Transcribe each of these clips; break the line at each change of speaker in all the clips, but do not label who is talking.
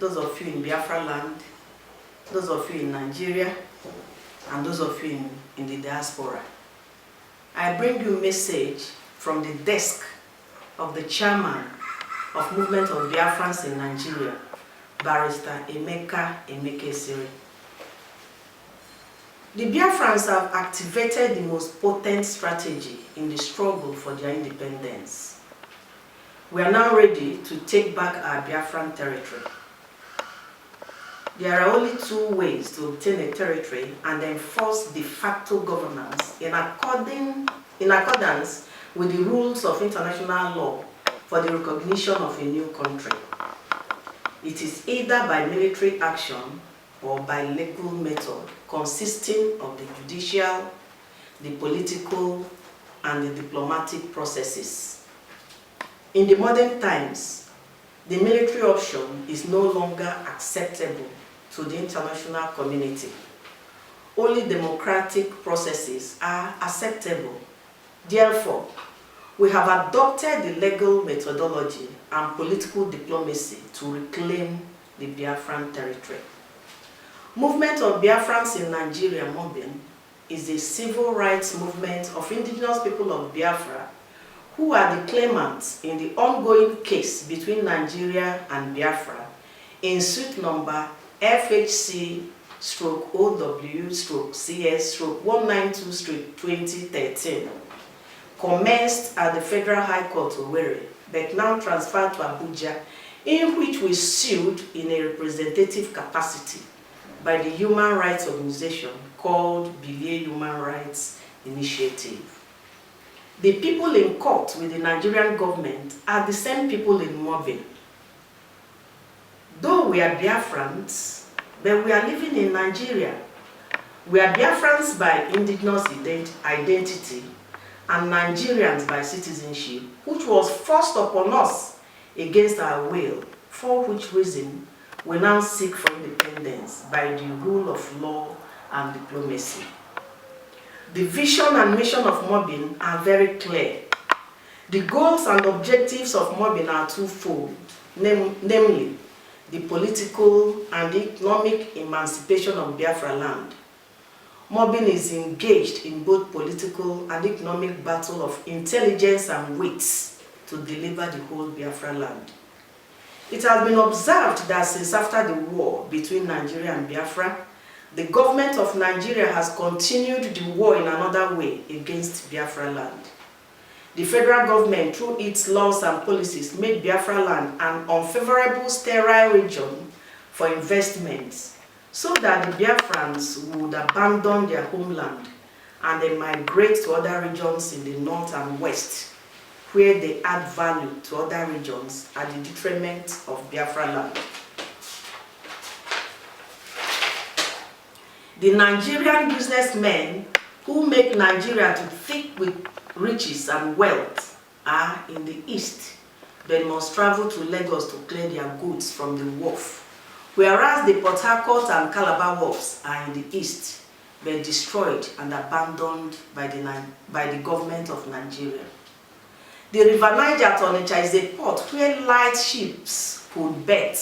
those of you in Biafra land, those of you in Nigeria, and those of you in the diaspora. I bring you a message from the desk of the chairman of Movement of Biafrans in Nigeria, Barrister Emeka Emekesiri. The Biafrans have activated the most potent strategy in the struggle for their independence. We are now ready to take back our Biafran territory. There are only two ways to obtain a territory and enforce de facto governance in accordance with the rules of international law for the recognition of a new country. It is either by military action or by legal method consisting of the judicial, the political, and the diplomatic processes. In the modern times, the military option is no longer acceptable to the international community. Only democratic processes are acceptable. Therefore, we have adopted the legal methodology and political diplomacy to reclaim the Biafran territory. Movement of Biafrans in Nigeria, Mobin, is a civil rights movement of indigenous people of Biafra who are the claimants in the ongoing case between Nigeria and Biafra in suit number FHC/OW/CS/192/2013, commenced at the Federal High Court Owerri, but now transferred to Abuja, in which we sued in a representative capacity by the human rights organization called Bilie Human Rights Initiative. The people in court with the Nigerian government are the same people in Mobin. Though we are Biafrans, but we are living in Nigeria. We are Biafrans by indigenous identity and Nigerians by citizenship, which was forced upon us against our will, for which reason we now seek for independence by the rule of law and diplomacy. The vision and mission of Mobin are very clear. The goals and objectives of Mobin are twofold, namely, the political and economic emancipation of Biafra land. Mobin is engaged in both political and economic battle of intelligence and wits to deliver the whole Biafra land. It has been observed that since after the war between Nigeria and Biafra, the government of Nigeria has continued the war in another way against Biafra land. The federal government, through its laws and policies, made Biafra land an unfavorable sterile region for investments, so that the Biafrans would abandon their homeland and they migrate to other regions in the north and west, where they add value to other regions at the detriment of Biafra land. The Nigerian businessmen who make Nigeria to thick with riches and wealth are in the east. They must travel to Lagos to clear their goods from the wharf, whereas the Port Harcourt and Calabar wharfs are in the east, but destroyed and abandoned by the government of Nigeria. The River Niger at Onitsha is a port where light ships could bet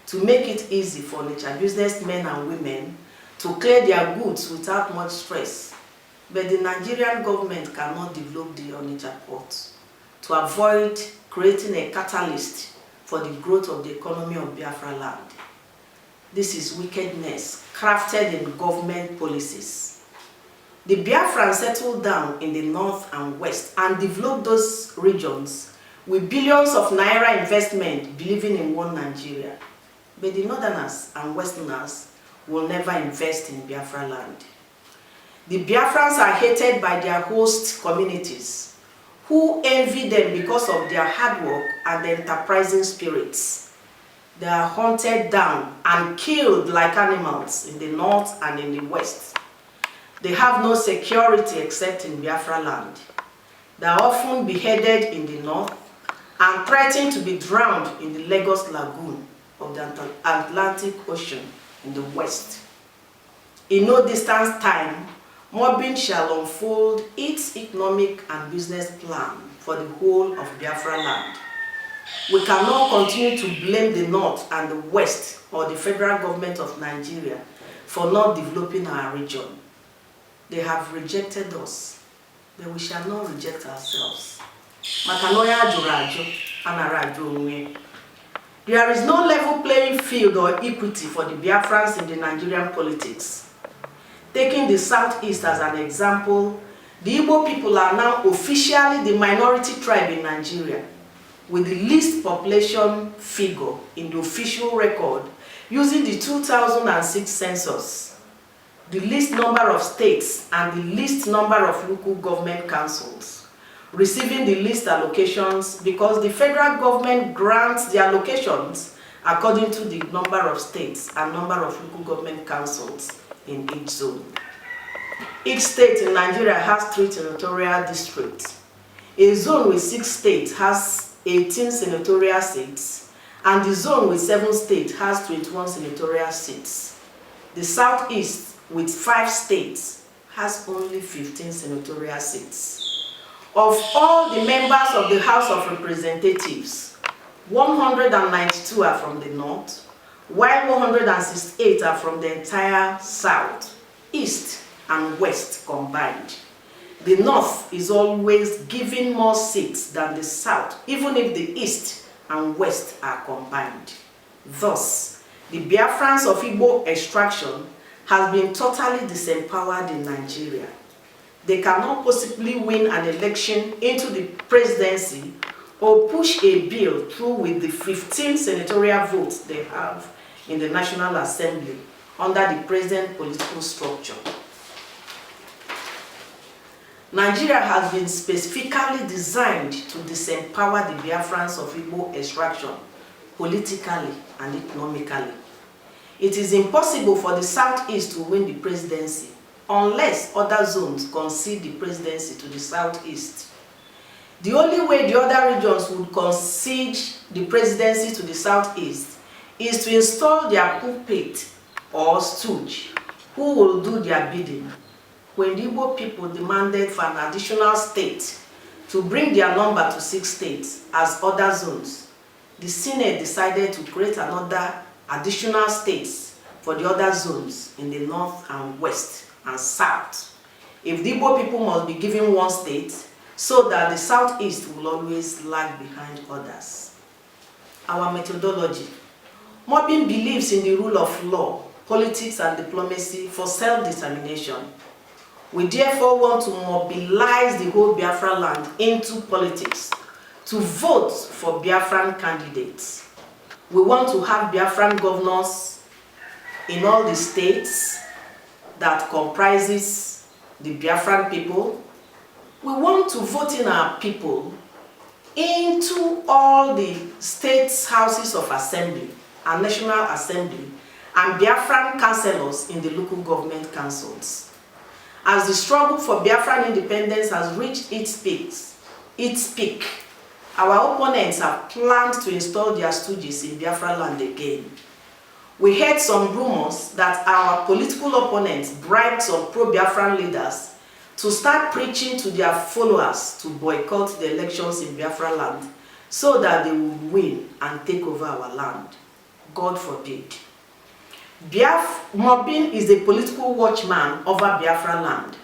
to make it easy for Onitsha businessmen and women to clear their goods without much stress. But the Nigerian government cannot develop the Onitsha port to avoid creating a catalyst for the growth of the economy of Biafra land. This is wickedness crafted in government policies. The Biafrans settled down in the north and west and developed those regions with billions of naira investment, believing in one Nigeria. But the northerners and westerners will never invest in Biafra land. The Biafrans are hated by their host communities, who envy them because of their hard work and enterprising spirits. They are hunted down and killed like animals in the north and in the west. They have no security except in Biafra land. They are often beheaded in the north and threatened to be drowned in the Lagos Lagoon of the Atlantic Ocean in the west. In no distant time, Mobin shall unfold its economic and business plan for the whole of Biafra land. We cannot continue to blame the North and the West or the federal government of Nigeria for not developing our region. They have rejected us, but we shall not reject ourselves. There is no level playing field or equity for the Biafrans in the Nigerian politics. Taking the Southeast as an example, the Igbo people are now officially the minority tribe in Nigeria, with the least population figure in the official record using the 2006 census, the least number of states and the least number of local government councils, receiving the least allocations because the federal government grants the allocations according to the number of states and number of local government councils in each zone. Each state in Nigeria has 3 territorial districts. A zone with 6 states has 18 senatorial seats, and the zone with 7 states has 21 senatorial seats. The Southeast with 5 states has only 15 senatorial seats. Of all the members of the House of Representatives, 192 are from the North, while 168 are from the entire South, East, and West combined. The North is always giving more seats than the South, even if the East and West are combined. Thus, the Biafrans of Igbo extraction has been totally disempowered in Nigeria. They cannot possibly win an election into the presidency or push a bill through with the 15 senatorial votes they have in the National Assembly under the present political structure. Nigeria has been specifically designed to disempower the Biafrans of Igbo extraction politically and economically. It is impossible for the Southeast to win the presidency unless other zones concede the presidency to the Southeast. The only way the other regions would concede the presidency to the Southeast is to install their puppet or stooge who will do their bidding. When the Igbo people demanded for an additional state to bring their number to 6 states as other zones, the Senate decided to create another additional states for the other zones in the North and West and South. If the Igbo people must be given 1 state, so that the Southeast will always lag behind others. Our methodology. Mobin believes in the rule of law, politics and diplomacy for self-determination. We therefore want to mobilize the whole Biafra land into politics, to vote for Biafran candidates. We want to have Biafran governors in all the states that comprises the Biafran people. We want to vote in our people into all the states' houses of assembly and national assembly and Biafran councillors in the local government councils. As the struggle for Biafran independence has reached its peak, our opponents have planned to install their stooges in Biafra land again. We heard some rumors that our political opponents bribed some pro-Biafran leaders to start preaching to their followers to boycott the elections in Biafra land so that they would win and take over our land. God forbid. Mobin is a political watchman over Biafra land.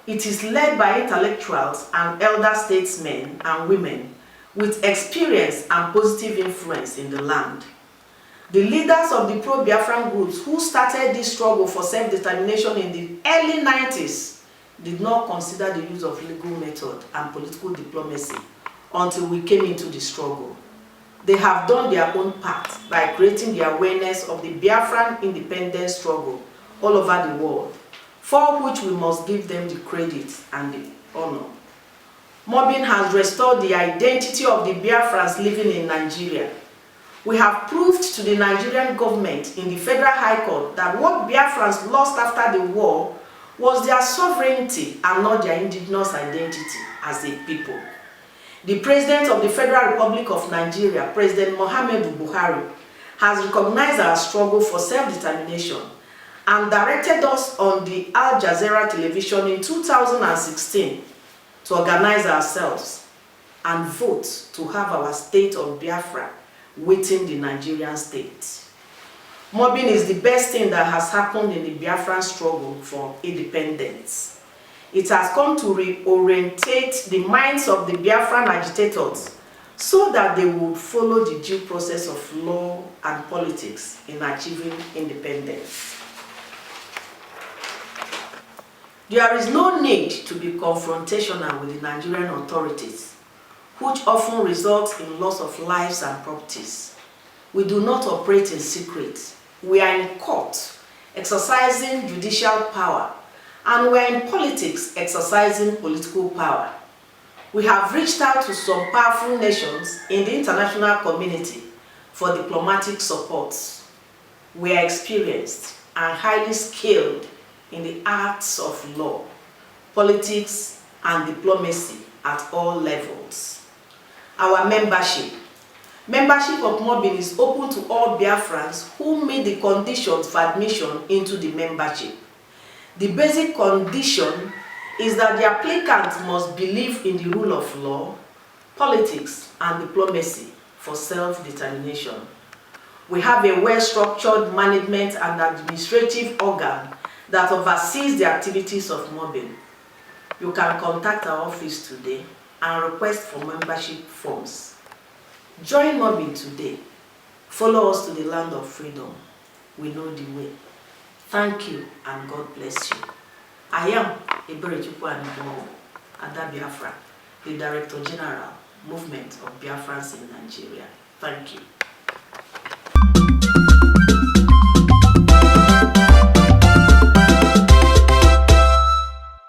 It is led by intellectuals and elder statesmen and women with experience and positive influence in the land. The leaders of the pro-Biafran groups who started this struggle for self-determination in the early 90s did not consider the use of legal method and political diplomacy until we came into the struggle. They have done their own part by creating the awareness of the Biafran independence struggle all over the world, for which we must give them the credit and the honor. Mobin has restored the identity of the Biafrans living in Nigeria. We have proved to the Nigerian government in the Federal High Court that what Biafrans lost after the war was their sovereignty and not their indigenous identity as a people. The President of the Federal Republic of Nigeria, President Muhammadu Buhari, has recognized our struggle for self-determination and directed us on the Al Jazeera television in 2016 to organize ourselves. and vote to have our state of Biafra within the Nigerian state. Mobin is the best thing that has happened in the Biafran struggle for independence. It has come to reorientate the minds of the Biafran agitators so that they would follow the due process of law and politics in achieving independence. There is no need to be confrontational with the Nigerian authorities, which often results in loss of lives and properties. We do not operate in secret. We are in court, exercising judicial power, and we are in politics, exercising political power. We have reached out to some powerful nations in the international community for diplomatic support. We are experienced and highly skilled in the arts of law, politics, and diplomacy at all levels. Our membership of Mobin is open to all Biafrans who meet the conditions for admission into the membership. The basic condition is that the applicant must believe in the rule of law, politics, and diplomacy for self-determination. We have a well-structured management and administrative organ that oversees the activities of Mobin. You can contact our office today and request for membership forms. Join Mobin today. Follow us to the land of freedom. We know the way. Thank you and God bless you. I am Ada Biafra, the Director General, Movement of Biafrans in Nigeria. Thank you.